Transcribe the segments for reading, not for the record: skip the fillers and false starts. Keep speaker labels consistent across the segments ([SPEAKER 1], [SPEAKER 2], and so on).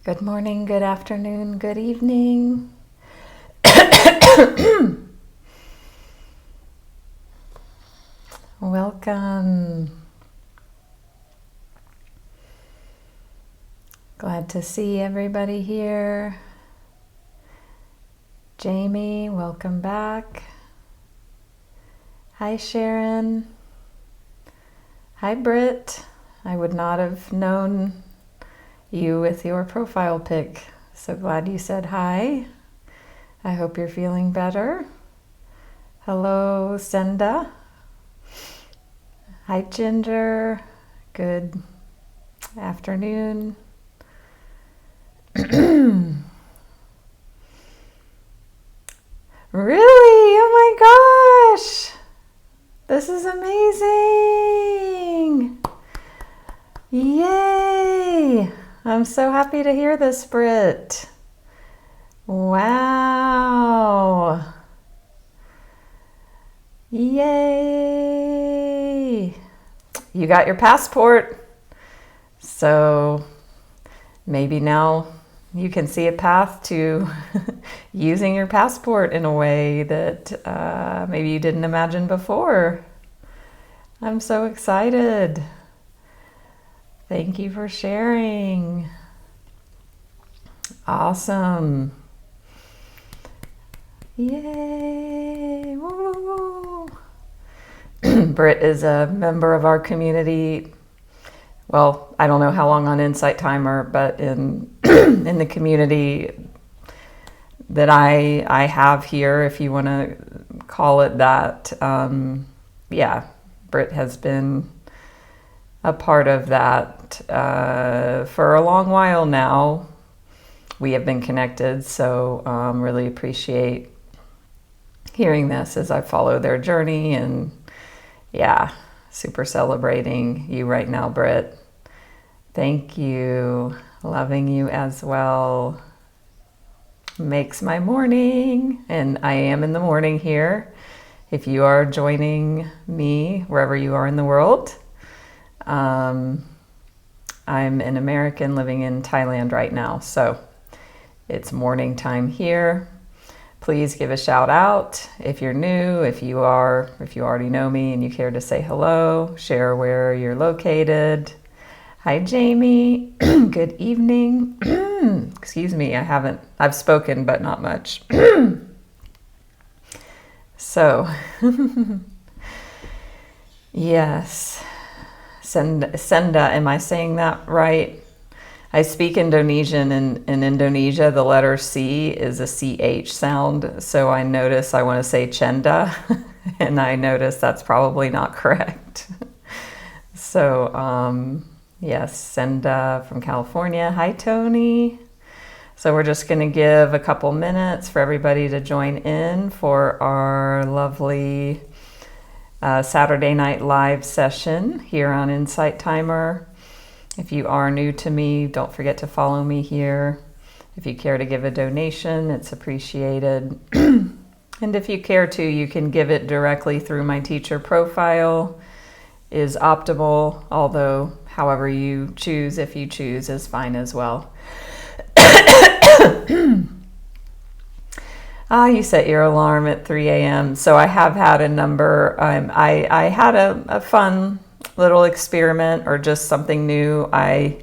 [SPEAKER 1] Good morning, good afternoon, good evening. Welcome. Glad to see everybody here. Jamie, welcome back. Hi, Sharon. Hi, Britt. I would not have known you with your profile pic. So glad you said hi. I hope you're feeling better. Hello, Senda. Hi, Ginger. Good afternoon. Really? Oh my gosh! This is amazing! Yay! I'm so happy to hear this, Britt. Wow! Yay! You got your passport. So maybe now you can see a path to using your passport in a way that maybe you didn't imagine before. I'm so excited. Thank you for sharing. Awesome. Yay. Woo. Britt is a member of our community. Well, I don't know how long on Insight Timer, but in in the community that I have here, if you want to call it that, yeah, Britt has been a part of that for a long while now. We have been connected, so really appreciate hearing this as I follow their journey, and yeah, super celebrating you right now, Britt. Thank you. Loving you as well. Makes my morning, and I am in the morning here. If you are joining me wherever you are in the world, I'm an American living in Thailand right now, so it's morning time here. Please give a shout out if you're new, if you already know me and you care to say hello, share where you're located. Hi, Jamie. Good evening. Excuse me, I've spoken, but not much. So, yes. Senda, am I saying that right? I speak Indonesian, and in Indonesia, the letter C is a CH sound. So I notice I want to say Chenda, and I notice that's probably not correct. So, yes, Senda from California. Hi, Tony. So we're just going to give a couple minutes for everybody to join in for our lovely Saturday night live session here on Insight Timer. If you are new to me, don't forget to follow me here. If you care to give a donation, it's appreciated. And if you care to, you can give it directly through my teacher profile. Is optimal, although however you choose, if you choose, is fine as well. You set your alarm at 3 a.m. So I have had a number. I had a fun little experiment, or just something new I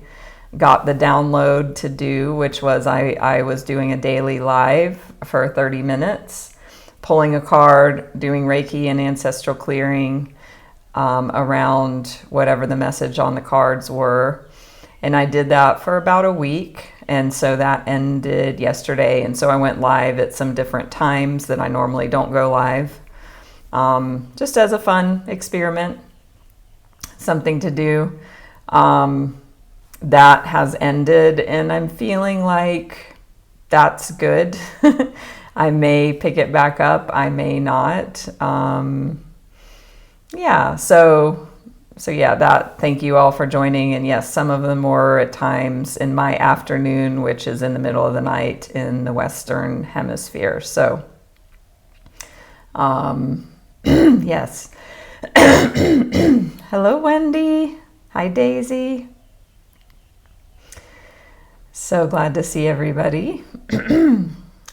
[SPEAKER 1] got the download to do, which was I was doing a daily live for 30 minutes, pulling a card, doing Reiki and Ancestral Clearing around whatever the message on the cards were. And I did that for about a week. And so that ended yesterday. And so I went live at some different times that I normally don't go live, just as a fun experiment, something to do. That has ended, and I'm feeling like that's good. I may pick it back up, I may not. Yeah, so yeah, thank you all for joining. And yes, some of them were at times in my afternoon, which is in the middle of the night in the Western Hemisphere. So, yes. Hello, Wendy. Hi, Daisy. So glad to see everybody.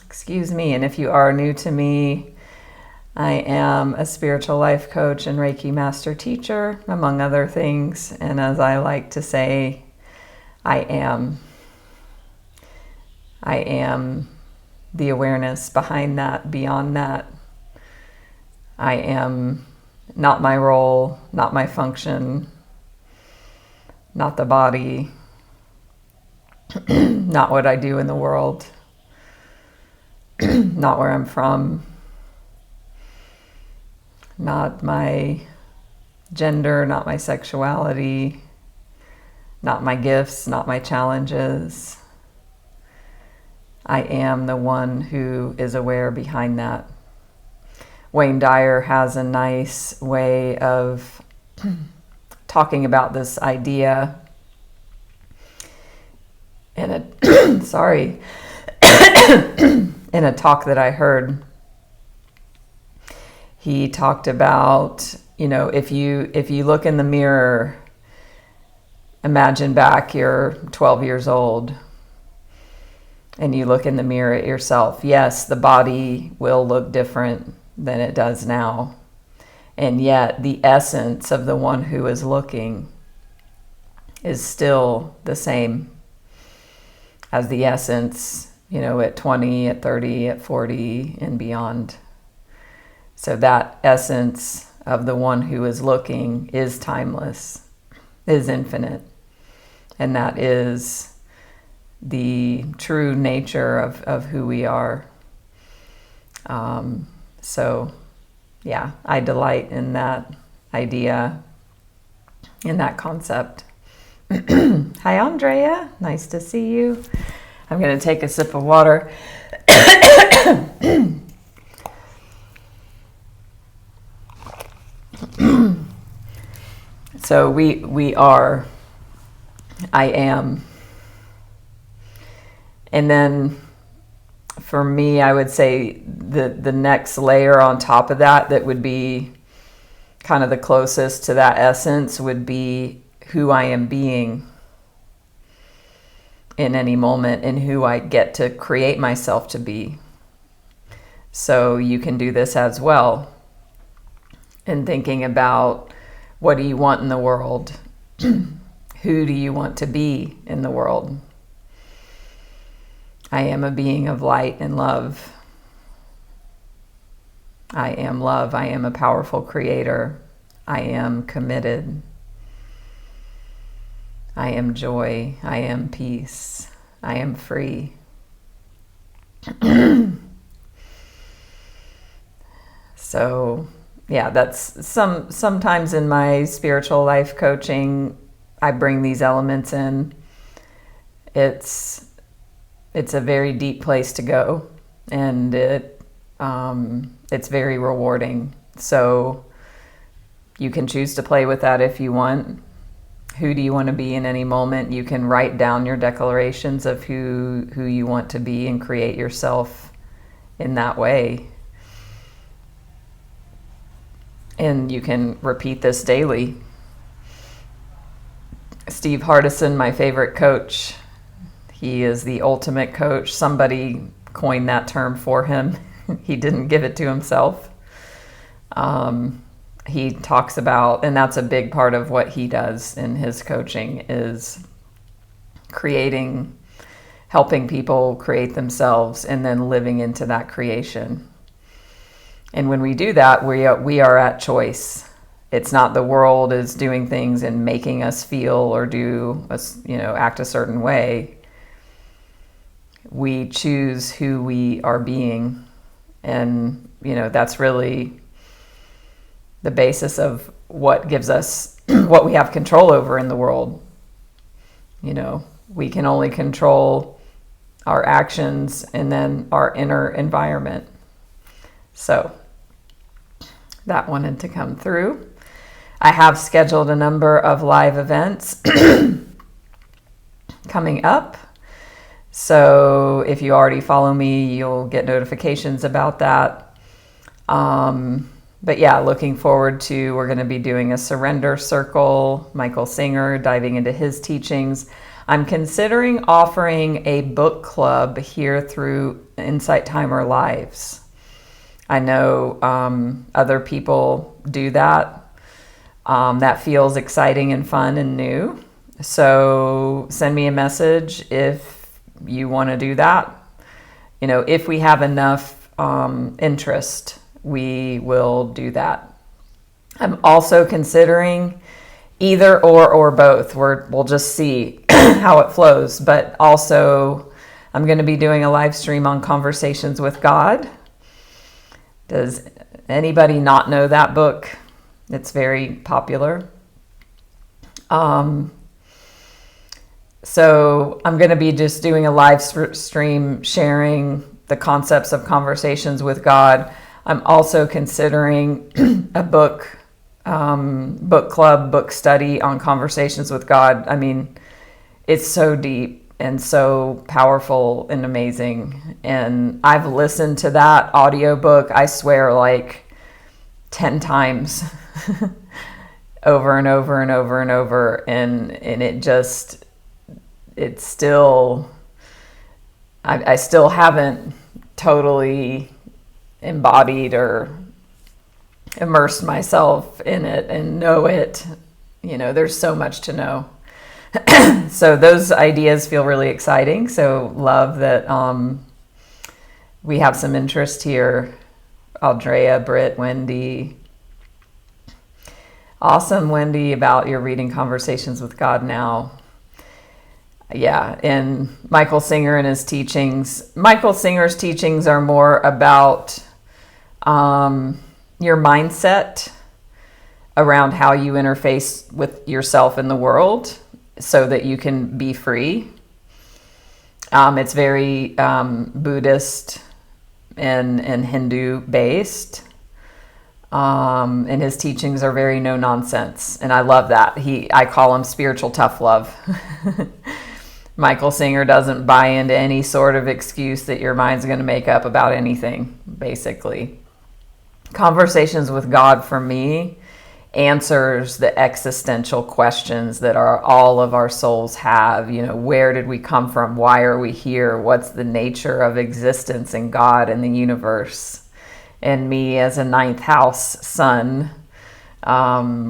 [SPEAKER 1] Excuse me. And if you are new to me, I am a spiritual life coach and Reiki Master Teacher, among other things. And as I like to say, I am the awareness behind that, beyond that. I am not my role, not my function, not the body, not what I do in the world, not where I'm from, not my gender, not my sexuality, not my gifts, not my challenges. I am the one who is aware behind that. Wayne Dyer has a nice way of talking about this idea in a in a talk that I heard. He talked about, if you look in the mirror, imagine back you're 12 years old and you look in the mirror at yourself. Yes, the body will look different than it does now. And yet the essence of the one who is looking is still the same as the essence, at 20, at 30, at 40, and beyond. So that essence of the one who is looking is timeless, is infinite. And that is the true nature of who we are. So, yeah, I delight in that idea, in that concept. Hi, Andrea. Nice to see you. I'm going to take a sip of water. So we are, I am. And then for me, I would say the next layer on top of that would be kind of the closest to that essence would be who I am being in any moment and who I get to create myself to be. So you can do this as well in thinking about what do you want in the world? Who do you want to be in the world? I am a being of light and love. I am love. I am a powerful creator. I am committed. I am joy. I am peace. I am free. So, yeah, that's sometimes in my spiritual life coaching, I bring these elements in. It's a very deep place to go, and it's very rewarding. So you can choose to play with that if you want. Who do you want to be in any moment? You can write down your declarations of who you want to be and create yourself in that way. And you can repeat this daily. Steve Hardison, my favorite coach, he is the ultimate coach. Somebody coined that term for him. He didn't give it to himself. He talks about, and that's a big part of what he does in his coaching, is helping people create themselves and then living into that creation. And when we do that, we are at choice. It's not the world is doing things and making us feel or act a certain way. We choose who we are being. And, that's really the basis of what gives us what we have control over in the world. We can only control our actions and then our inner environment. So that wanted to come through. I have scheduled a number of live events coming up. So if you already follow me, you'll get notifications about that. But yeah, looking forward to, we're going to be doing a surrender circle, Michael Singer, diving into his teachings. I'm considering offering a book club here through Insight Timer Lives. I know other people do that. That feels exciting and fun and new. So send me a message if you want to do that. You know, if we have enough interest, we will do that. I'm also considering either or both. We'll just see how it flows. But also, I'm going to be doing a live stream on Conversations with God. Does anybody not know that book? It's very popular. So I'm going to be just doing a live stream sharing the concepts of Conversations with God. I'm also considering a book club, book study on Conversations with God. I mean, it's so deep and so powerful and amazing. And I've listened to that audiobook, I swear, like 10 times over and over and over and over. And it's still, I still haven't totally embodied or immersed myself in it and know it. You know, there's so much to know. So those ideas feel really exciting. So love that we have some interest here. Aldrea, Britt, Wendy. Awesome, Wendy, about your reading Conversations with God now. Yeah, and Michael Singer and his teachings. Michael Singer's teachings are more about your mindset around how you interface with yourself in the world so that you can be free. It's very Buddhist and Hindu based. And his teachings are very no nonsense. And I love that. I call him spiritual tough love. Michael Singer doesn't buy into any sort of excuse that your mind's going to make up about anything, basically. Conversations with God, for me, answers the existential questions that all of our souls have. You know, where did we come from? Why are we here? What's the nature of existence and God and the universe? And me as a ninth house sun,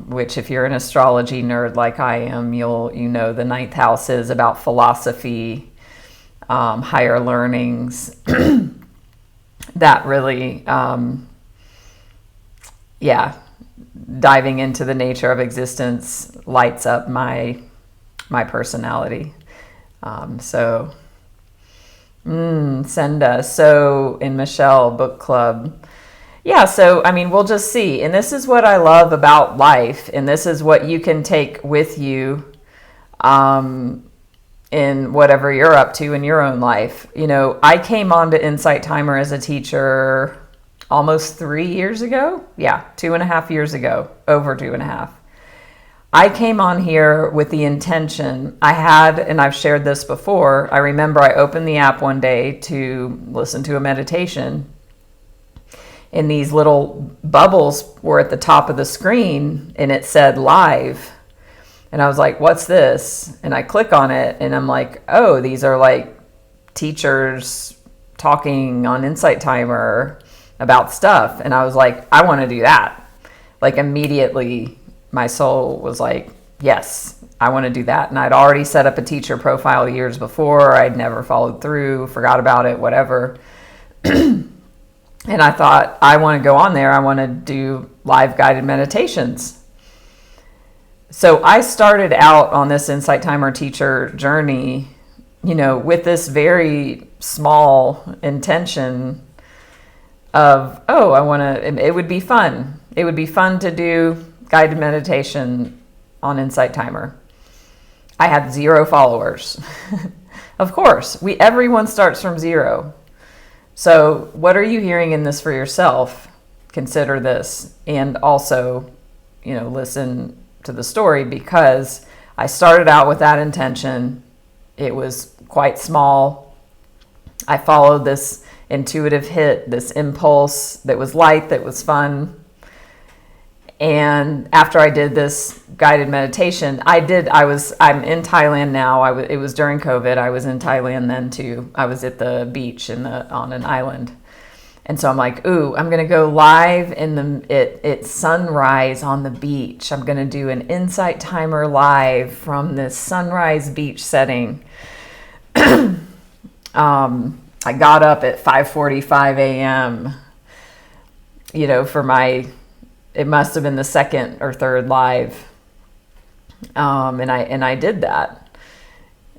[SPEAKER 1] which if you're an astrology nerd like I am, you know the ninth house is about philosophy, higher learnings. That really, diving into the nature of existence lights up my personality. Send us. So in Michelle Book Club. Yeah, so, I mean, we'll just see. And this is what I love about life. And this is what you can take with you in whatever you're up to in your own life. You know, I came on to Insight Timer as a teacher almost 3 years ago. Yeah, 2.5 years ago, over 2.5. I came on here with the intention and I've shared this before. I remember I opened the app one day to listen to a meditation. And these little bubbles were at the top of the screen and it said live. And I was like, what's this? And I click on it and I'm like, oh, these are like teachers talking on Insight Timer about stuff. And I was like, I want to do that. Like immediately my soul was like, yes, I want to do that. And I'd already set up a teacher profile years before. I'd never followed through, forgot about it, whatever. And I thought, I want to go on there. I want to do live guided meditations. So I started out on this Insight Timer teacher journey, you know, with this very small intention of, it would be fun. It would be fun to do guided meditation on Insight Timer. I had 0 followers. Of course, everyone starts from 0. So what are you hearing in this for yourself? Consider this. And also, you know, listen to the story, because I started out with that intention. It was quite small. I followed this intuitive hit, this impulse that was light, that was fun. And after I did this guided meditation, I'm in Thailand now. It was during COVID. I was in Thailand then too. I was at the beach on an island. And so I'm like, ooh, I'm going to go live at sunrise on the beach. I'm going to do an insight timer live from this sunrise beach setting. I got up at 5:45 a.m., it must have been the second or third live. And I did that.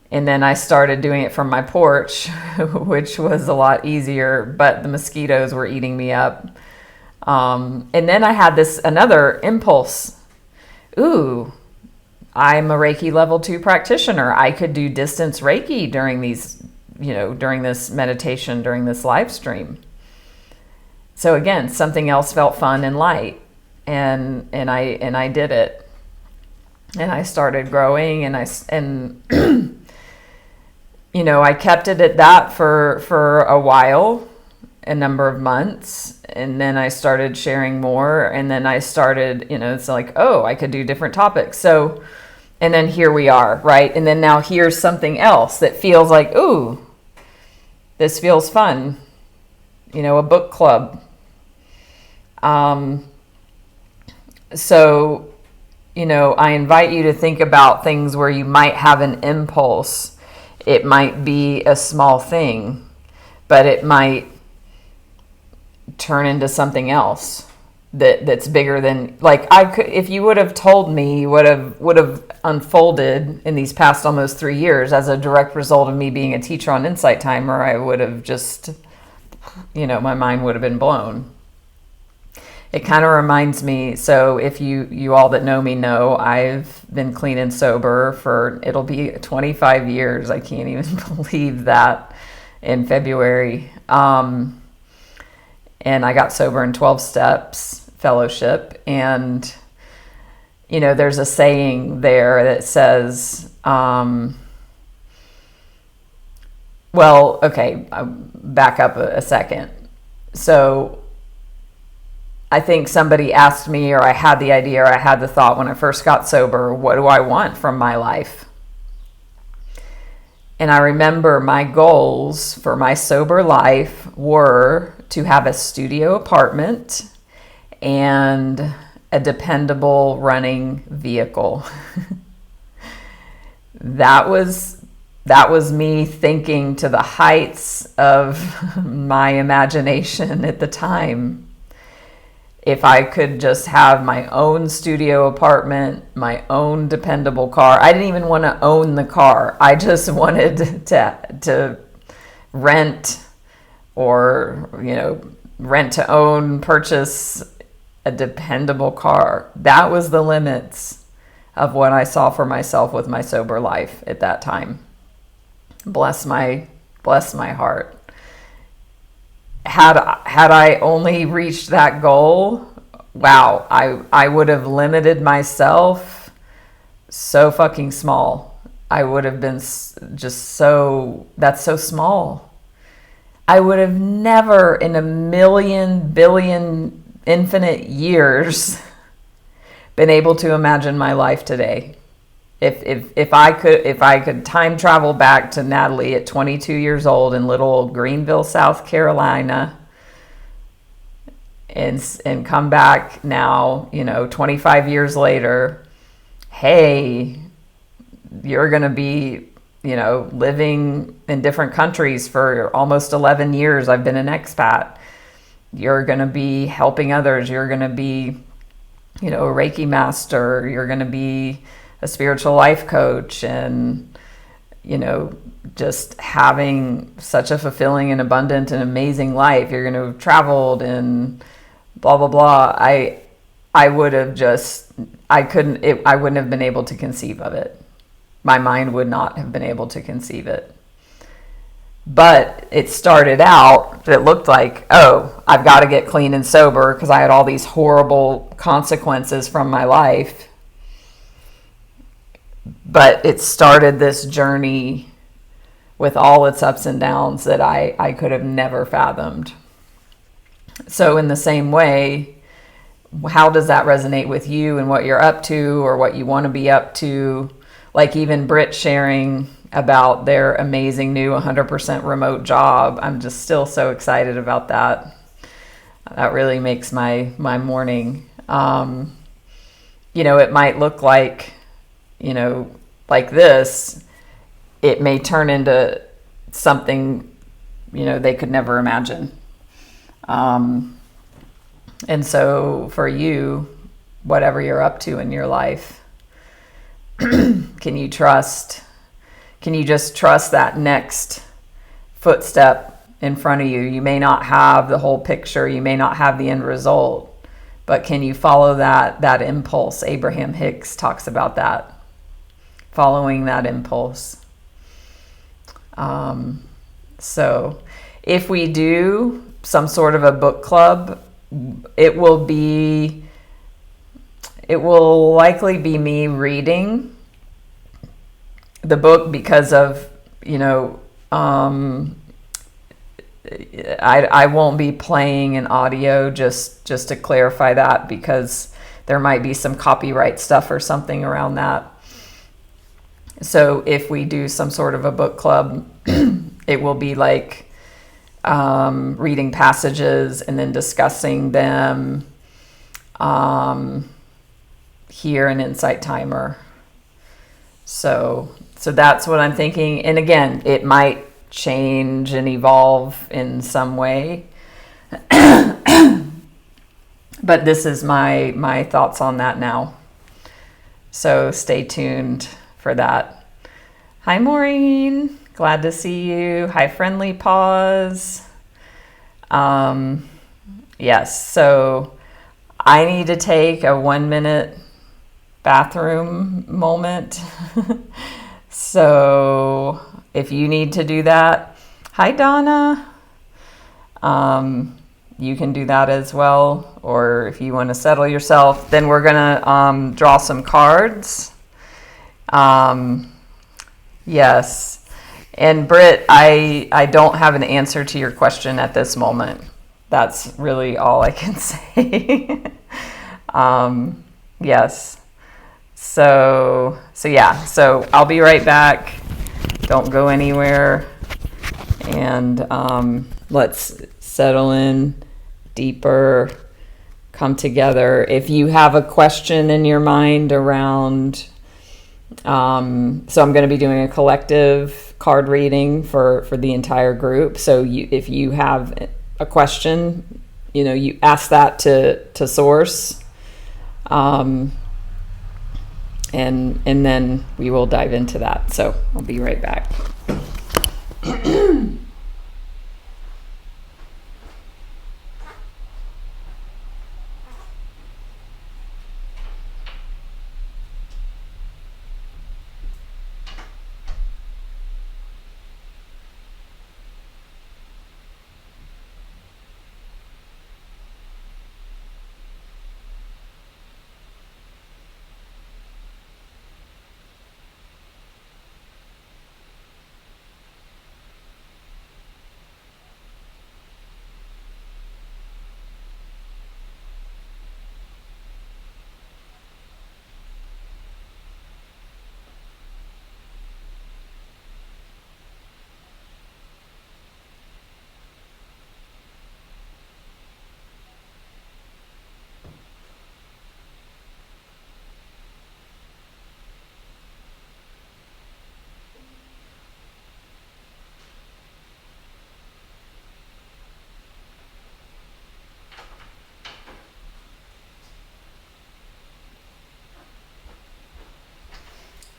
[SPEAKER 1] And then I started doing it from my porch, which was a lot easier, but the mosquitoes were eating me up. And then I had another impulse. Ooh, I'm a Reiki level 2 practitioner. I could do distance Reiki during during this meditation, during this live stream. So again, something else felt fun and light, and I did it. And I started growing, and I kept it at that for a while, a number of months, and then I started sharing more, and then I started, it's like, oh, I could do different topics. So, and then here we are, right? And then now here's something else that feels like, ooh, this feels fun, a book club. So, I invite you to think about things where you might have an impulse. It might be a small thing, but it might turn into something else that's bigger than, like, if you would have told me would have unfolded in these past almost 3 years as a direct result of me being a teacher on Insight Timer, I would have just, my mind would have been blown. It kind of reminds me, so if you all that know me know, I've been clean and sober it'll be 25 years. I can't even believe that, in February. And I got sober in 12 Steps Fellowship. And, there's a saying there that says, I'll back up a second. So I think somebody asked me, or I had the idea, or I had the thought when I first got sober, what do I want from my life? And I remember my goals for my sober life were to have a studio apartment and a dependable running vehicle. That was me thinking to the heights of my imagination at the time. If I could just have my own studio apartment, my own dependable car. I didn't even want to own the car. I just wanted to rent or, rent to own, purchase a dependable car. That was the limits of what I saw for myself with my sober life at that time. Bless my heart. Had I only reached that goal, wow, I would have limited myself so fucking small. I would have been that's so small. I would have never in a million, billion, infinite years been able to imagine my life today. If I could time travel back to Natalie at 22 years old in little Greenville, South Carolina, and come back now, 25 years later, hey, you're going to be, living in different countries for almost 11 years. I've been an expat. You're going to be helping others. You're going to be, a Reiki master. You're going to be a spiritual life coach, and just having such a fulfilling and abundant and amazing life. You're going to have traveled and blah blah blah. I wouldn't have been able to conceive of it. My mind would not have been able to conceive it. But it started out, it looked like, oh, I've got to get clean and sober because I had all these horrible consequences from my life. But it started this journey with all its ups and downs that I could have never fathomed. So in the same way, how does that resonate with you and what you're up to or what you want to be up to? Like even Britt sharing about their amazing new 100% remote job. I'm just still so excited about that. That really makes my morning. It might look like, like this. It may turn into something, they could never imagine. And so for you, whatever you're up to in your life, can you just trust that next footstep in front of you? You may not have the whole picture, you may not have the end result, but can you follow that impulse? Abraham Hicks talks about that, following that impulse. So if we do some sort of a book club, it will likely be me reading the book because of, I won't be playing an audio, just to clarify that, because there might be some copyright stuff or something around that. So if we do some sort of a book club, it will be like reading passages and then discussing them here in Insight Timer. So that's what I'm thinking. And again, it might change and evolve in some way. But this is my thoughts on that now. So stay tuned for that. Hi, Maureen. Glad to see you. Hi, Friendly Paws. Yes, so I need to take a 1-minute bathroom moment. So if you need to do that, hi, Donna. You can do that as well. Or if you want to settle yourself, then we're going to draw some cards. Yes. And Britt, I don't have an answer to your question at this moment. That's really all I can say. Yes. So yeah. So I'll be right back. Don't go anywhere. And let's settle in deeper, come together. If you have a question in your mind around, so I'm going to be doing a collective card reading for the entire group. So if you have a question, you ask that to source, and then we will dive into that. So I'll be right back.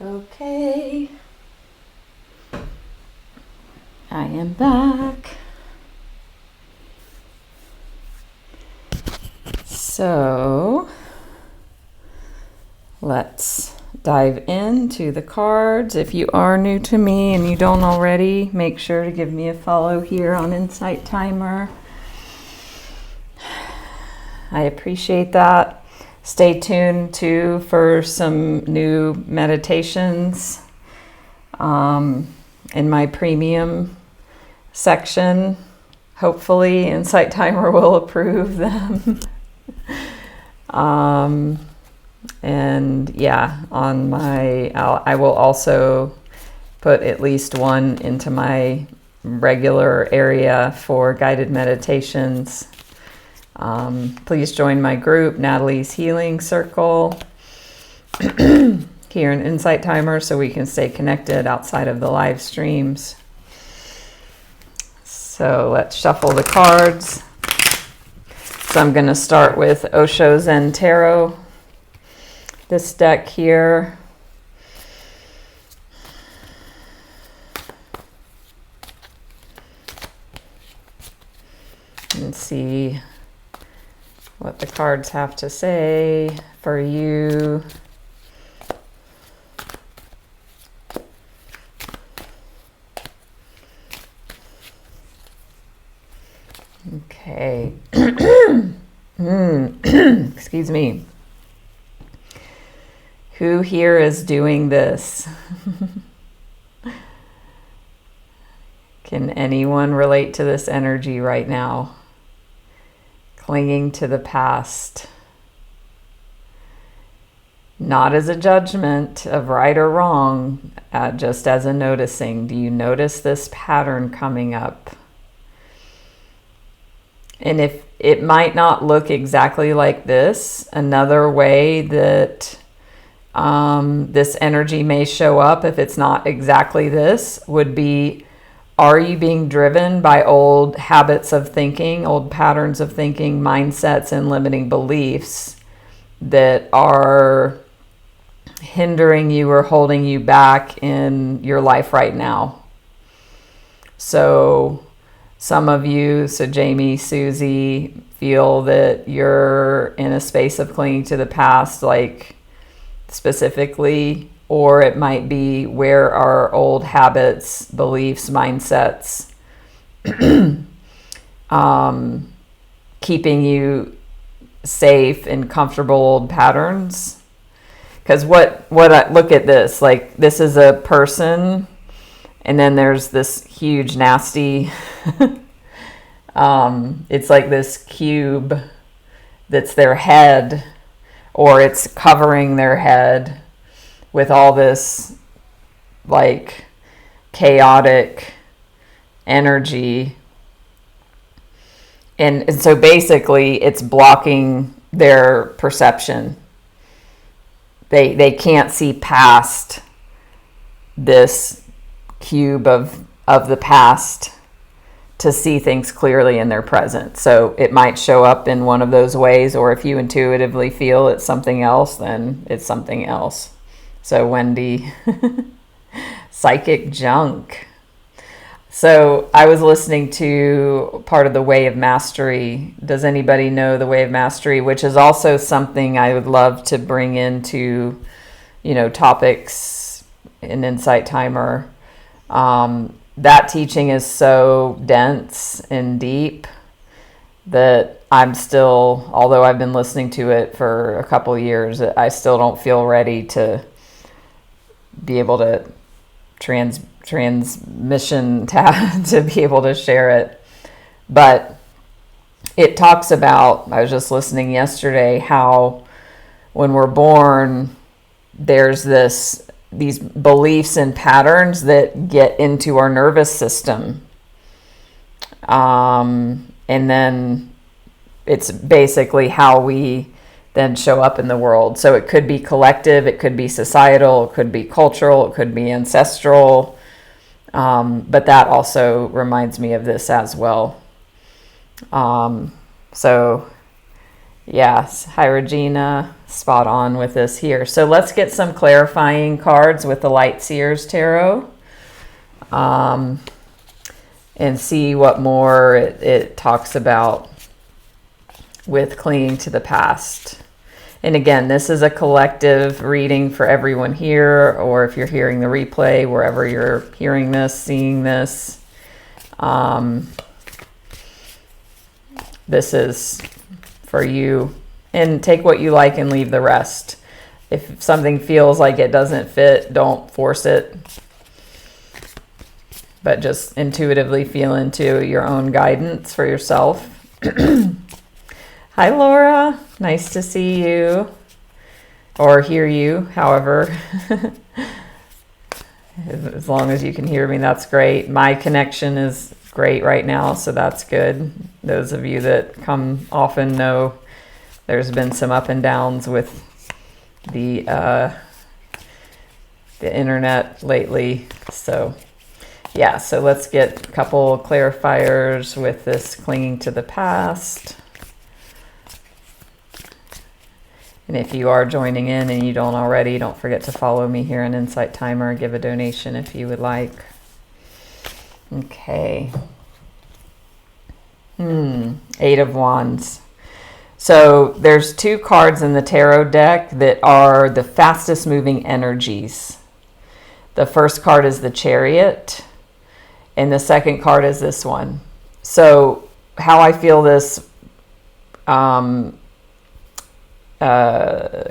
[SPEAKER 1] Okay, I am back. So let's dive into the cards. If you are new to me and you don't already, make sure to give me a follow here on Insight Timer. I appreciate that. Stay tuned too for some new meditations in my premium section. Hopefully Insight Timer will approve them. And yeah, on my, I will also put at least one into my regular area for guided meditations. Please join my group, Natalie's Healing Circle, here in Insight Timer, so we can stay connected outside of the live streams. So let's shuffle the cards. So I'm going to start with Osho Zen Tarot, this deck here. And see what the cards have to say for you. Okay. Excuse me. Who here is doing this? Can anyone relate to this energy right now? Clinging to the past. Not as a judgment of right or wrong, just as a noticing. Do you notice this pattern coming up? And if it might not look exactly like this, another way that this energy may show up, if it's not exactly this, would be, are you being driven by old habits of thinking, old patterns of thinking, mindsets, and limiting beliefs that are hindering you or holding you back in your life right now? So some of you, so Jamie, Susie, feel that you're in a space of clinging to the past, like specifically, or it might be where our old habits, beliefs, mindsets, keeping you safe in comfortable old patterns. Because what I look at this, like this is a person, and then there's this huge nasty it's like this cube that's their head, or it's covering their head with all this like chaotic energy, and so basically it's blocking their perception. They can't see past this cube of the past to see things clearly in their present. So it might show up in one of those ways, or if you intuitively feel it's something else, then it's something else. So Wendy, psychic junk. So I was listening to part of the Way of Mastery. Does anybody know the Way of Mastery? Which is also something I would love to bring into, topics in Insight Timer. That teaching is so dense and deep that I'm still, although I've been listening to it for a couple of years, I still don't feel ready to be able to transmission to be able to share it. But it talks about, I was just listening yesterday, how when we're born, there's these beliefs and patterns that get into our nervous system. And then it's basically how we then show up in the world. So it could be collective, it could be societal, it could be cultural, it could be ancestral. But that also reminds me of this as well. So yes, hi Regina, spot on with this here. So let's get some clarifying cards with the Lightseer's Tarot, and see what more it talks about with clinging to the past. And again, this is a collective reading for everyone here, or if you're hearing the replay, wherever you're hearing this, seeing this. This is for you. And take what you like and leave the rest. If something feels like it doesn't fit, don't force it. But just intuitively feel into your own guidance for yourself. Hi, Laura. Nice to see you or hear you, however. As long as you can hear me, that's great. My connection is great right now, so that's good. Those of you that come often know there's been some up and downs with the internet lately. So yeah, so let's get a couple clarifiers with this clinging to the past. And if you are joining in and you don't already, don't forget to follow me here on Insight Timer. Give a donation if you would like. Okay. Eight of Wands. So there's two cards in the tarot deck that are the fastest moving energies. The first card is the Chariot, and the second card is this one. So how I feel this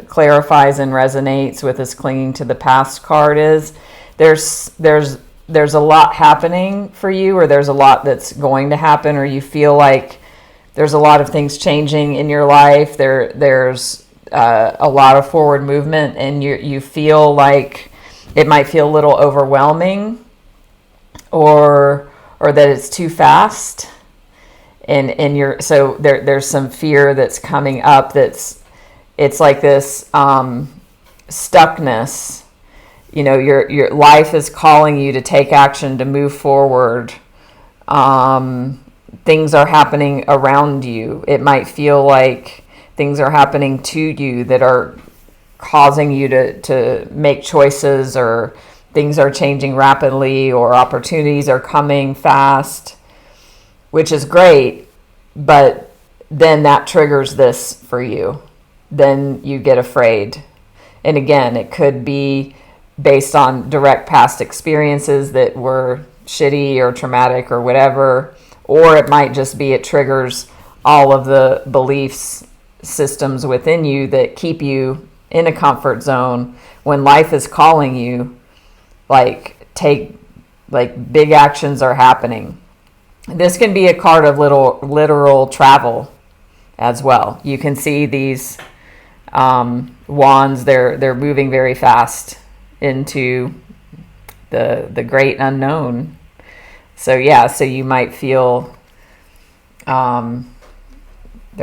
[SPEAKER 1] clarifies and resonates with this clinging to the past card is there's a lot happening for you, or there's a lot that's going to happen, or you feel like there's a lot of things changing in your life. There's a lot of forward movement, and you feel like it might feel a little overwhelming, or that it's too fast, and you're so there's some fear that's coming up. It's like this stuckness. You know, your life is calling you to take action, to move forward. Things are happening around you. It might feel like things are happening to you that are causing you to make choices, or things are changing rapidly, or opportunities are coming fast, which is great, but then that triggers this for you. Then you get afraid. And again, it could be based on direct past experiences that were shitty or traumatic or whatever, or it might just be it triggers all of the beliefs systems within you that keep you in a comfort zone when life is calling you, like big actions are happening. This can be a card of literal travel as well. You can see these wands, they're moving very fast into the great unknown. So yeah, so you might feel there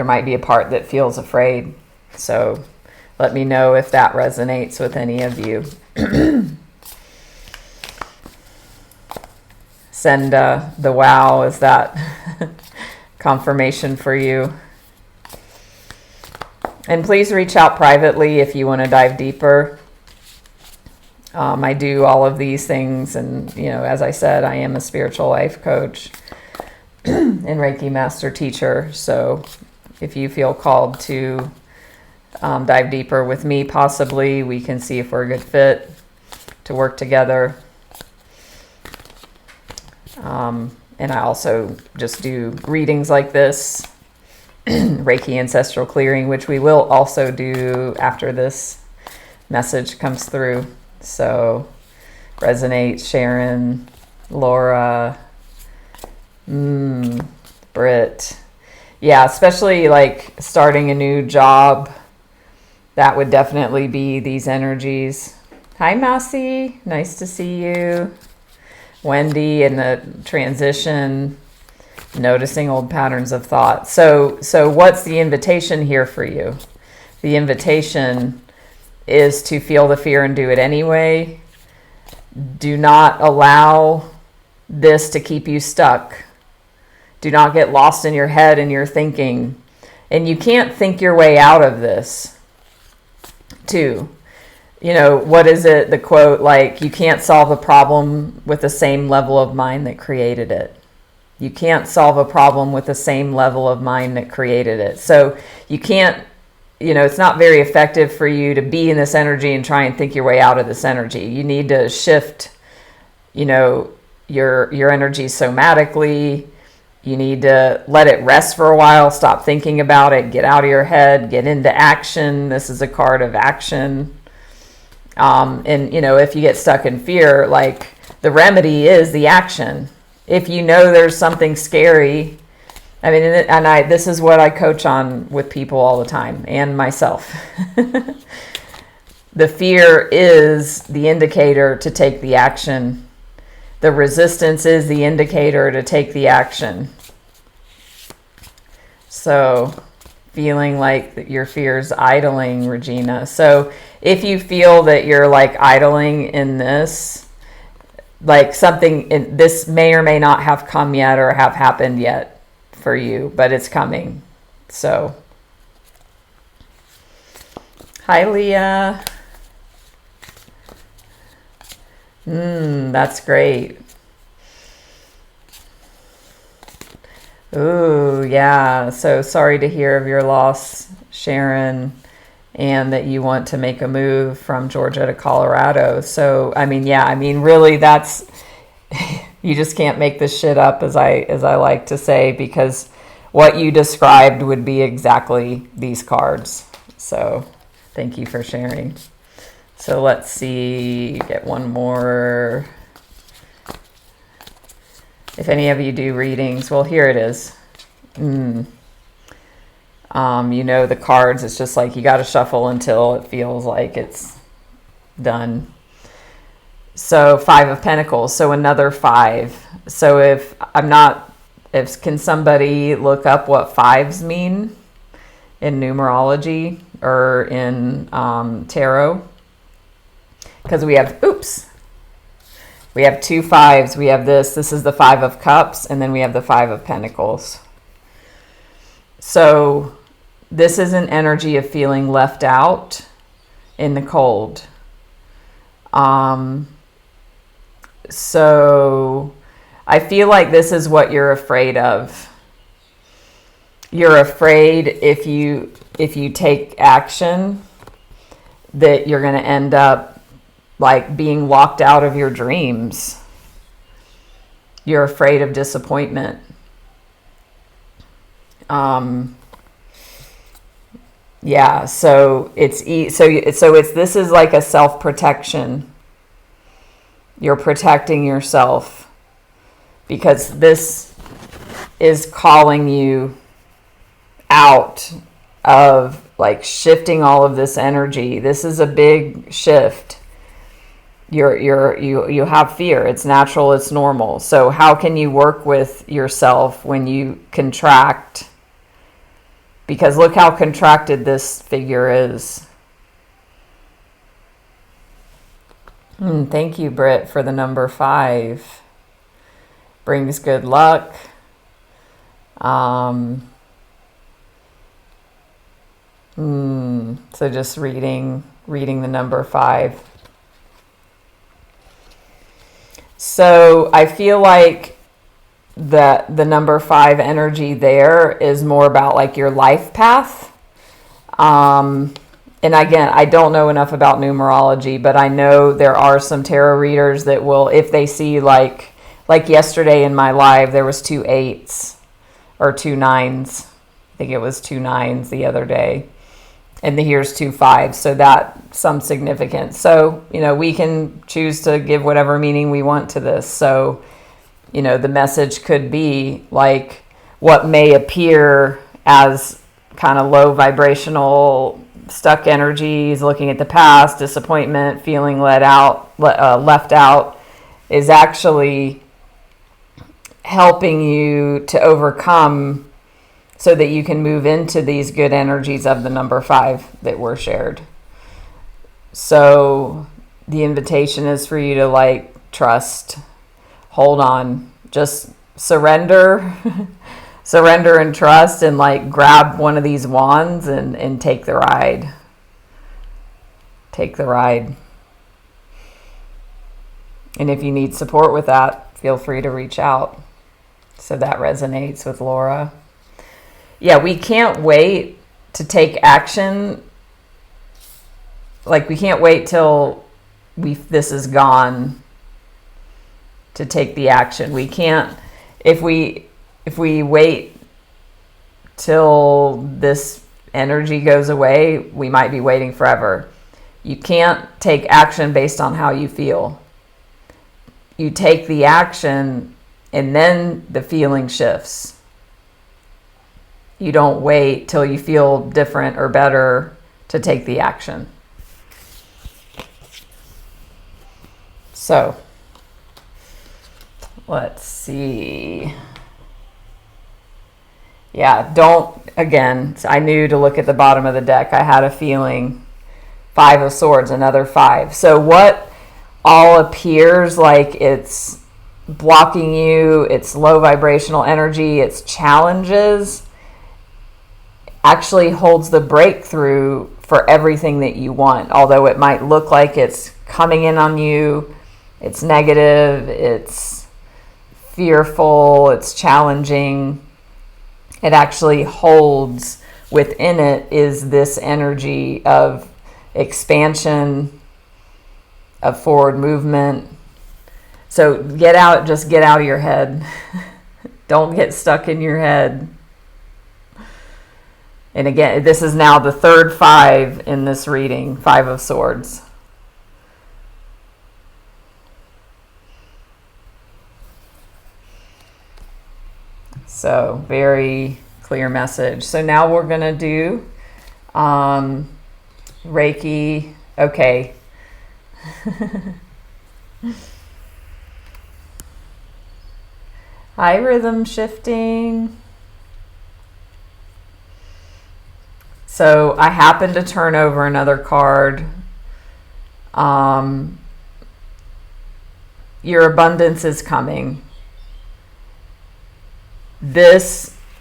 [SPEAKER 1] might be a part that feels afraid. So let me know if that resonates with any of you. Send the wow, is that confirmation for you? And please reach out privately if you want to dive deeper. I do all of these things, and as I said, I am a spiritual life coach and Reiki Master Teacher. So if you feel called to dive deeper with me, possibly, we can see if we're a good fit to work together. And I also just do readings like this, Reiki Ancestral Clearing, which we will also do after this message comes through. So resonate, Sharon, Laura, Britt. Yeah, especially like starting a new job. That would definitely be these energies. Hi, Massey. Nice to see you. Wendy, and the transition, noticing old patterns of thought. So what's the invitation here for you? The invitation is to feel the fear and do it anyway. Do not allow this to keep you stuck. Do not get lost in your head and your thinking. And you can't think your way out of this, too. What is it, the quote, like, you can't solve a problem with the same level of mind that created it. You can't solve a problem with the same level of mind that created it. So you can't, it's not very effective for you to be in this energy and try and think your way out of this energy. You need to shift, your energy somatically. You need to let it rest for a while, stop thinking about it, get out of your head, get into action. This is a card of action. And if you get stuck in fear, like, the remedy is the action. If you know there's something scary I mean, this is what I coach on with people all the time, and myself. The fear is the indicator to take the action. The resistance is the indicator to take the action. So, feeling like your fear's idling, Regina. So, if you feel that you're like idling in this, like something in this may or may not have come yet or have happened yet for you, but it's coming. So, hi, Leah. That's great. Ooh, yeah. So sorry to hear of your loss, Sharon, and that you want to make a move from Georgia to Colorado. So, I mean, yeah, I mean, really, that's, you just can't make this shit up, as I like to say, because what you described would be exactly these cards. So, thank you for sharing. So let's see, get one more. If any of you do readings, well, here it is. You know, the cards, it's just like you got to shuffle until it feels like it's done. So 5 of Pentacles, so another 5. So can somebody look up what 5s mean in numerology or in tarot? Because we have 2 5s. We have this is the 5 of Cups, and then we have the 5 of Pentacles. So this is an energy of feeling left out in the cold. So I feel like this is what you're afraid of. You're afraid if you take action that you're going to end up like being locked out of your dreams. You're afraid of disappointment. Yeah, so this is like a self-protection. You're protecting yourself because this is calling you out of like shifting all of this energy. This is a big shift. You have fear. It's natural, it's normal. So how can you work with yourself when you contract? Because look how contracted this figure is. Thank you, Britt, for the number 5. Brings good luck. So just reading the number 5. So I feel like the number 5 energy there is more about like your life path. And again, I don't know enough about numerology, but I know there are some tarot readers that will, if they see like yesterday in my live, there was 2 8s or 2 9s. I think it was 2 9s the other day. And here's 2 5s, so that's some significance. So, you know, we can choose to give whatever meaning we want to this. So, you know, the message could be like what may appear as kind of low vibrational, stuck energies, looking at the past, disappointment, feeling left out, is actually helping you to overcome so that you can move into these good energies of the number 5 that were shared. So the invitation is for you to like trust, hold on, just surrender, surrender and trust, and like grab one of these wands and take the ride. Take the ride. And if you need support with that, feel free to reach out. So that resonates with Laura. Yeah, we can't wait to take action. Like we can't wait till this is gone to take the action. We can't, if we wait till this energy goes away, we might be waiting forever. You can't take action based on how you feel. You take the action and then the feeling shifts. You don't wait till you feel different or better to take the action. So, let's see. Yeah, again, I knew to look at the bottom of the deck. I had a feeling. 5 of Swords, another 5. So what all appears like it's blocking you, it's low vibrational energy, it's challenges, actually holds the breakthrough for everything that you want. Although it might look like it's coming in on you, it's negative, it's fearful, it's challenging, it actually holds within it is this energy of expansion, of forward movement. So just get out of your head. Don't get stuck in your head. And again, this is now the third 5 in this reading, 5 of Swords. So very clear message. So now we're going to do Reiki. Okay. Hi, rhythm shifting. So I happened to turn over another card. Your abundance is coming.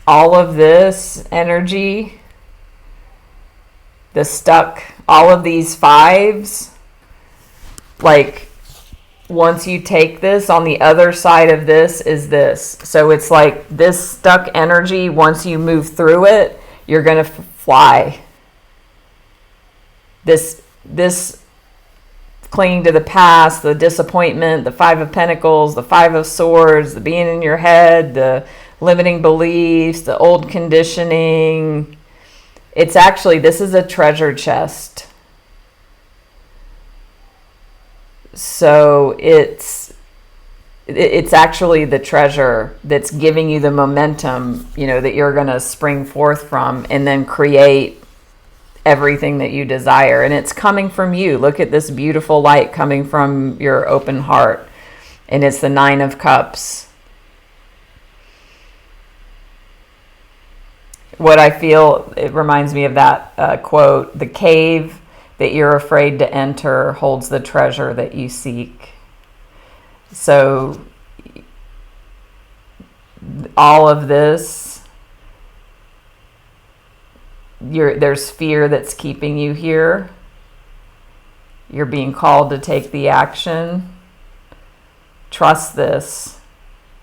[SPEAKER 1] All of this energy, all of these 5s, like once you take this, on the other side of this is this. So it's like this stuck energy, once you move through it, you're going to fly. This clinging to the past, the disappointment, the 5 of Pentacles, the 5 of Swords, the being in your head, the limiting beliefs, the old conditioning. It's actually, this is a treasure chest. So it's actually the treasure that's giving you the momentum, that you're going to spring forth from and then create everything that you desire. And it's coming from you. Look at this beautiful light coming from your open heart. And it's the 9 of Cups. What I feel, it reminds me of that quote, the cave that you're afraid to enter holds the treasure that you seek. So all of this, there's fear that's keeping you here. You're being called to take the action. Trust this,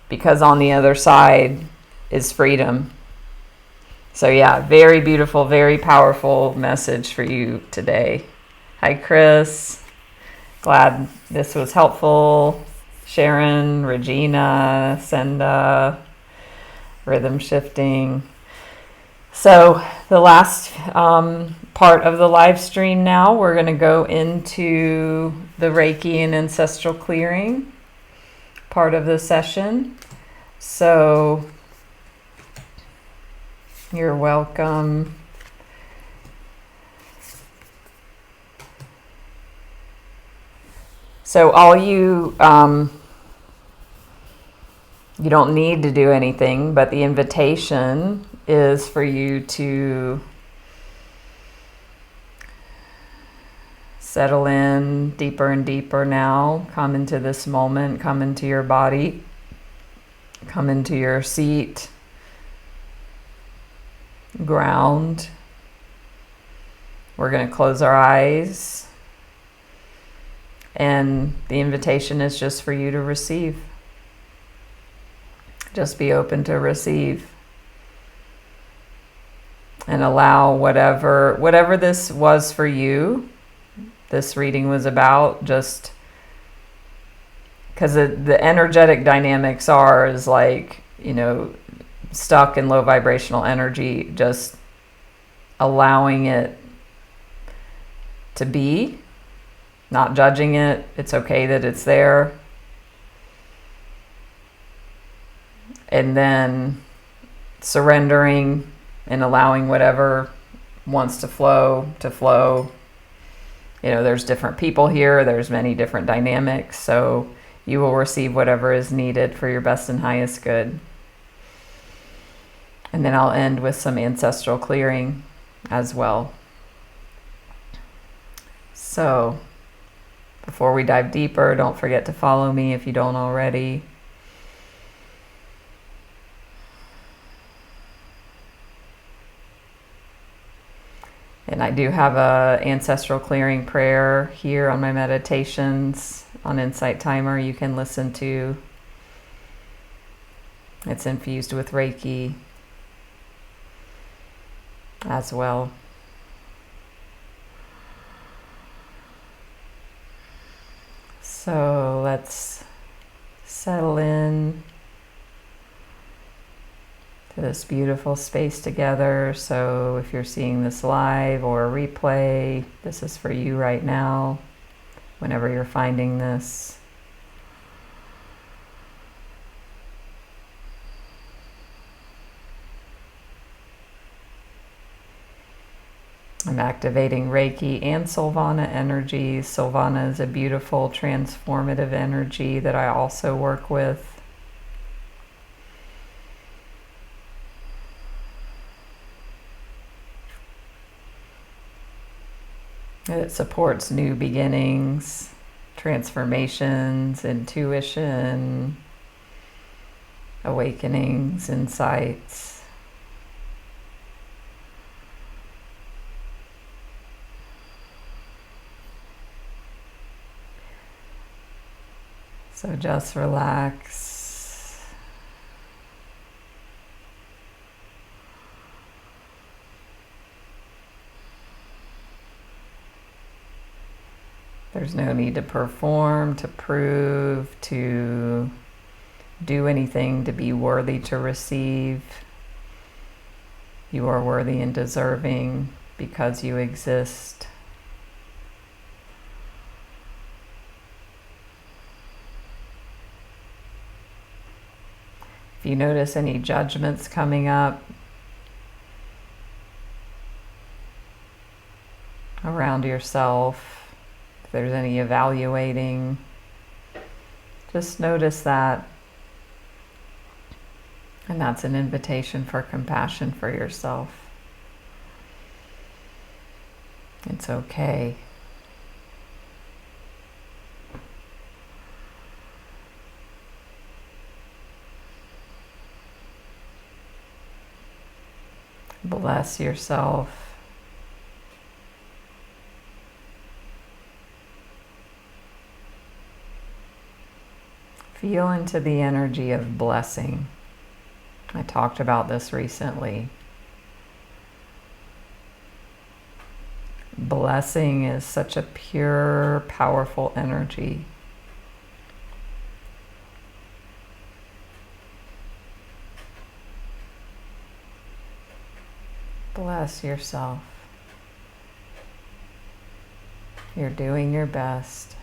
[SPEAKER 1] because on the other side is freedom. So yeah, very beautiful, very powerful message for you today. Hi, Chris. Glad this was helpful. Sharon, Regina, Senda, rhythm shifting. So the last part of the live stream now, we're going to go into the Reiki and Ancestral Clearing part of the session. So you're welcome. So all you don't need to do anything, but the invitation is for you to settle in deeper and deeper now. Come into this moment, come into your body, come into your seat. Ground. We're going to close our eyes, and the invitation is just for you to receive. Just be open to receive and allow whatever this was for you, this reading was about, just because the energetic dynamics is like, stuck in low vibrational energy, just allowing it to be, not judging it. It's okay that it's there. And then surrendering and allowing whatever wants to flow to flow. You know, there's different people here, there's many different dynamics, so you will receive whatever is needed for your best and highest good. And then I'll end with some ancestral clearing as well. So, before we dive deeper, don't forget to follow me if you don't already. And I do have a ancestral clearing prayer here on my meditations on Insight Timer you can listen to. It's infused with Reiki as well. So let's settle in to this beautiful space together. So if you're seeing this live or a replay, this is for you right now, whenever you're finding this. I'm activating Reiki and Solvana energies. Solvana is a beautiful transformative energy that I also work with. It supports new beginnings, transformations, intuition, awakenings, insights. So just relax. There's no need to perform, to prove, to do anything to be worthy to receive. You are worthy and deserving because you exist. If you notice any judgments coming up around yourself, if there's any evaluating, just notice that. And that's an invitation for compassion for yourself. It's okay. Bless yourself. Feel into the energy of blessing. I talked about this recently. Blessing is such a pure, powerful energy. Bless yourself. You're doing your best.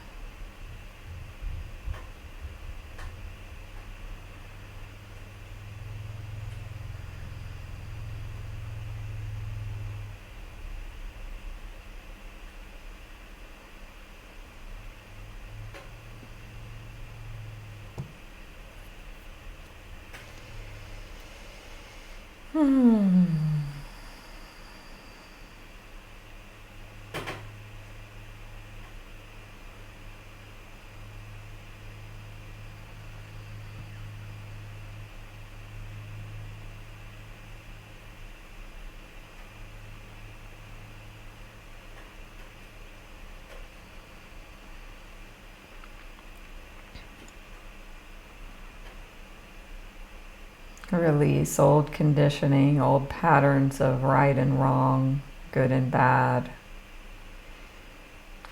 [SPEAKER 1] Release old conditioning, old patterns of right and wrong, good and bad.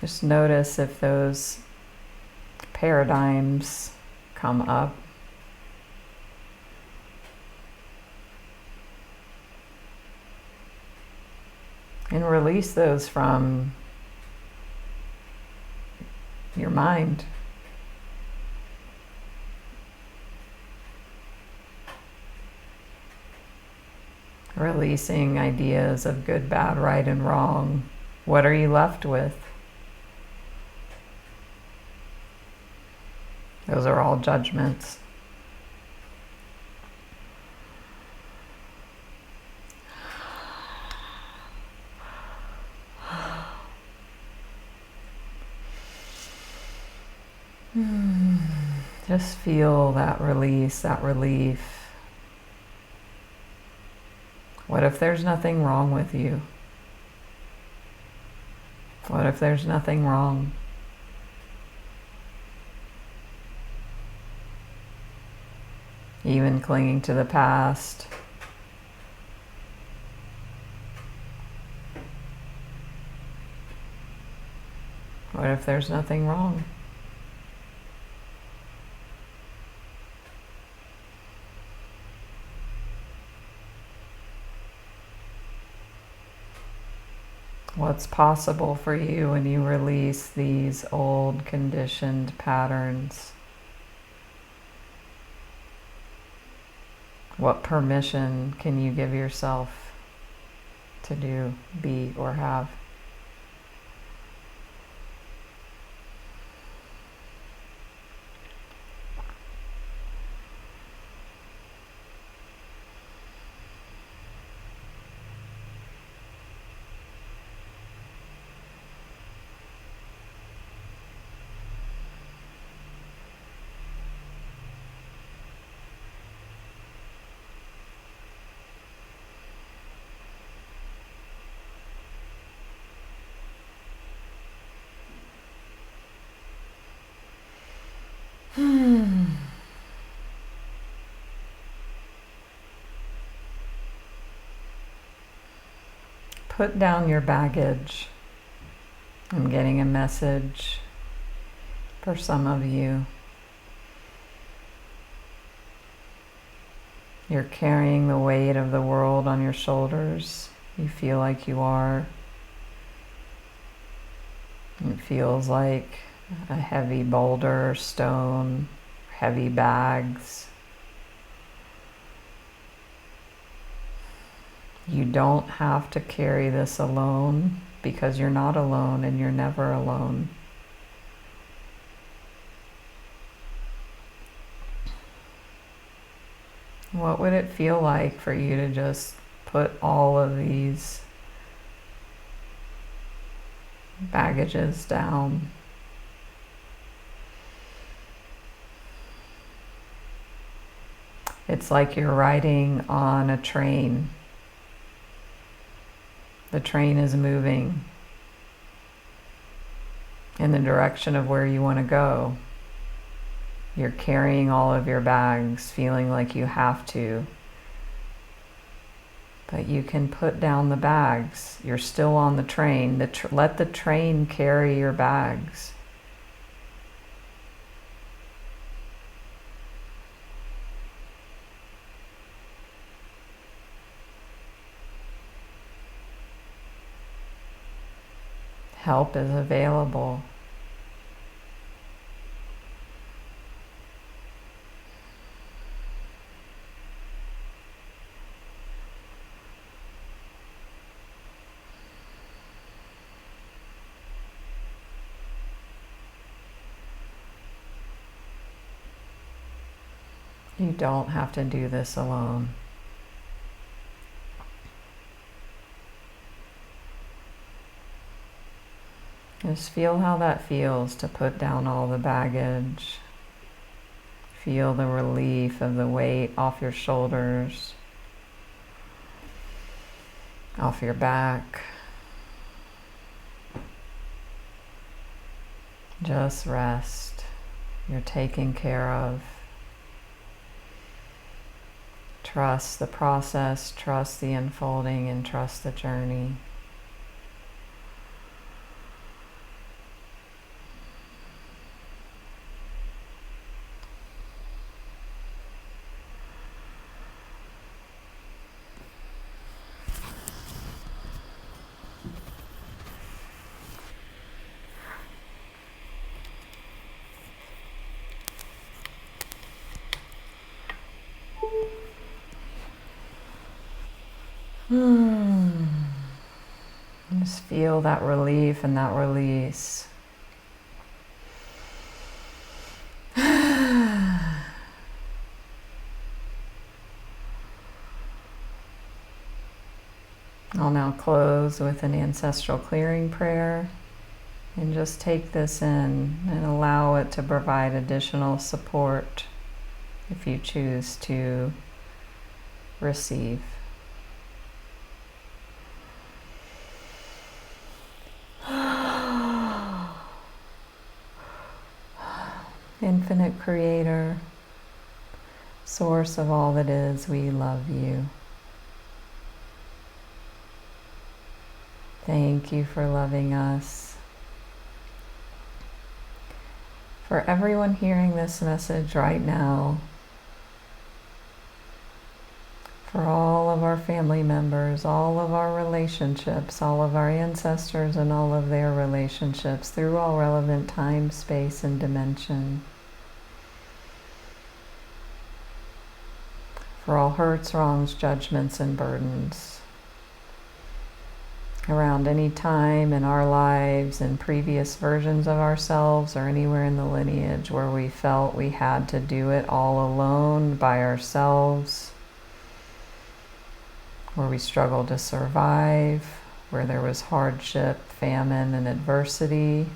[SPEAKER 1] Just notice if those paradigms come up. And release those from your mind. Releasing ideas of good, bad, right, and wrong. What are you left with? Those are all judgments. Just feel that release, that relief. What if there's nothing wrong with you? What if there's nothing wrong? Even clinging to the past. What if there's nothing wrong? What's possible for you when you release these old conditioned patterns? What permission can you give yourself to do, be, or have? Put down your baggage. I'm getting a message for some of you. You're carrying the weight of the world on your shoulders. You feel like you are. It feels like a heavy boulder, stone, heavy bags. You don't have to carry this alone, because you're not alone and you're never alone. What would it feel like for you to just put all of these baggages down? It's like you're riding on a train. The train is moving in the direction of where you want to go. You're carrying all of your bags, feeling like you have to. But you can put down the bags. You're still on the train. Let the train carry your bags. Help is available. You don't have to do this alone. Just feel how that feels to put down all the baggage. Feel the relief of the weight off your shoulders, off your back. Just rest. You're taken care of. Trust the process, trust the unfolding, and trust the journey. Just feel that relief and that release. I'll now close with an ancestral clearing prayer and just take this in and allow it to provide additional support if you choose to receive. Infinite Creator, Source of all that is, we love you. Thank you for loving us. For everyone hearing this message right now, for all of our family members, all of our relationships, all of our ancestors and all of their relationships through all relevant time, space, and dimension. For all hurts, wrongs, judgments, and burdens around any time in our lives and previous versions of ourselves or anywhere in the lineage where we felt we had to do it all alone by ourselves, where we struggled to survive, where there was hardship, famine, and adversity,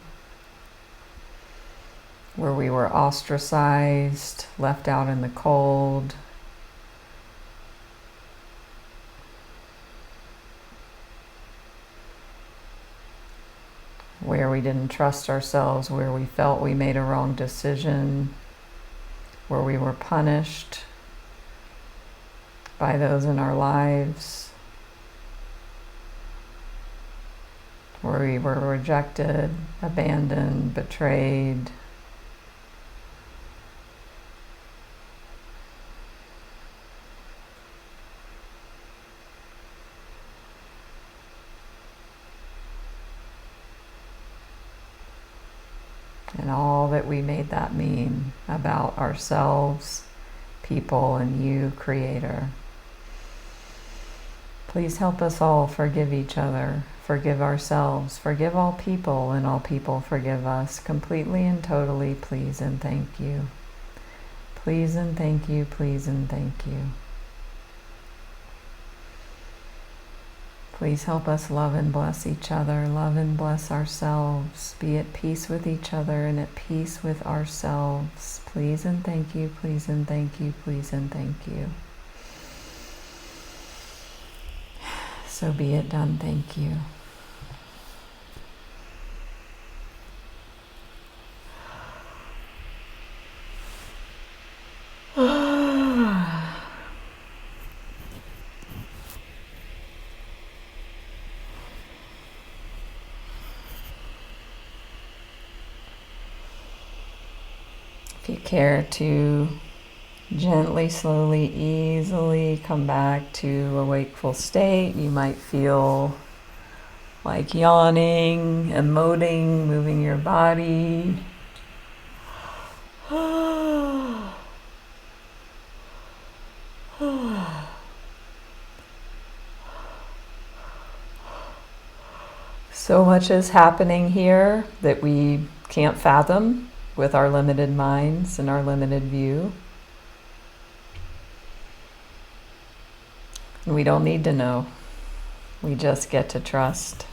[SPEAKER 1] where we were ostracized, left out in the cold, where we didn't trust ourselves, where we felt we made a wrong decision, where we were punished by those in our lives, where we were rejected, abandoned, betrayed. And all that we made that mean about ourselves, people, and you, Creator. Please help us all forgive each other, forgive ourselves, forgive all people, and all people forgive us completely and totally, please and thank you. Please and thank you, please and thank you. Please help us love and bless each other, love and bless ourselves, be at peace with each other and at peace with ourselves. Please and thank you, please and thank you, please and thank you. So be it done, thank you. If you care to gently, slowly, easily come back to a wakeful state, you might feel like yawning, emoting, moving your body. So much is happening here that we can't fathom with our limited minds and our limited view. And we don't need to know. We just get to trust.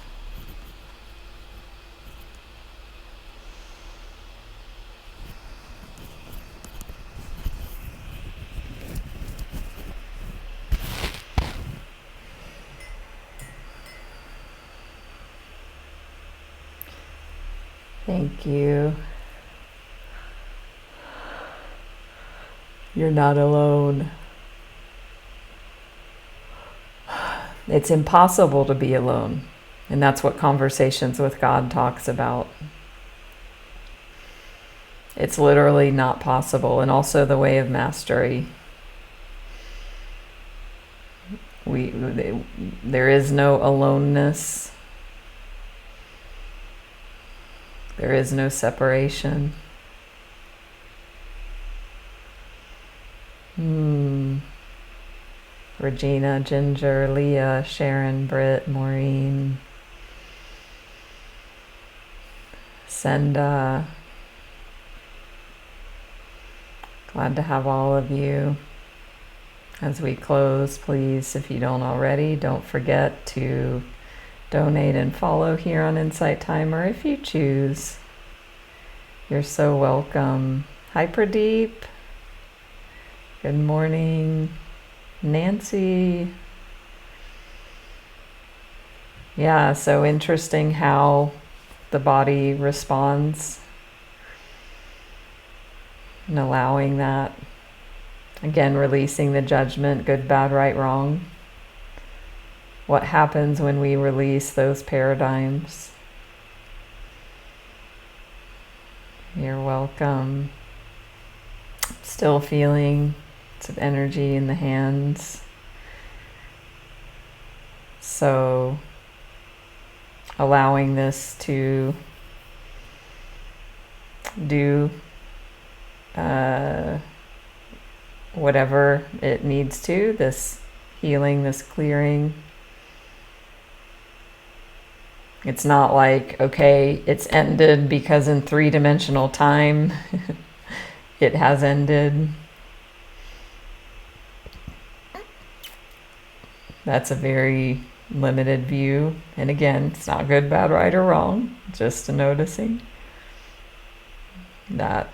[SPEAKER 1] Thank you. You're not alone. It's impossible to be alone. And that's what Conversations with God talks about. It's literally not possible. And also the way of mastery. There is no aloneness. There is no separation. Regina, Ginger, Leah, Sharon, Britt, Maureen, Senda. Glad to have all of you. As we close, please, if you don't already, don't forget to donate and follow here on Insight Timer if you choose. You're so welcome. Hi, Pradeep. Good morning, Nancy. Yeah, so interesting how the body responds and allowing that. Again, releasing the judgment, good, bad, right, wrong. What happens when we release those paradigms? You're welcome. Still feeling some energy in the hands. So allowing this to do whatever it needs to, this healing, this clearing. It's not like, okay, it's ended because in 3-dimensional time it has ended. That's a very limited view. And again, it's not good, bad, right, or wrong. Just a noticing that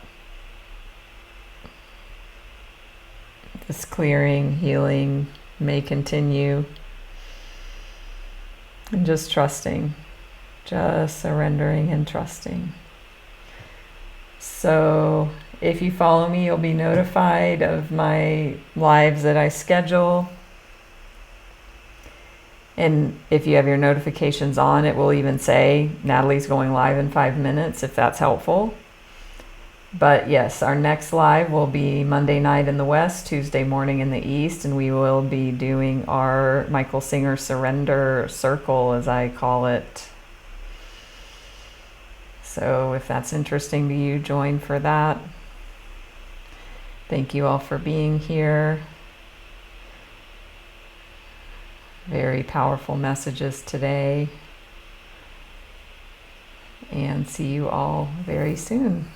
[SPEAKER 1] this clearing, healing may continue. And just trusting, just surrendering and trusting. So if you follow me, you'll be notified of my lives that I schedule. And if you have your notifications on, it will even say Natalie's going live in 5 minutes, if that's helpful. But yes, our next live will be Monday night in the West, Tuesday morning in the East, and we will be doing our Michael Singer Surrender Circle, as I call it. So if that's interesting to you, join for that. Thank you all for being here. Very powerful messages today. And see you all very soon.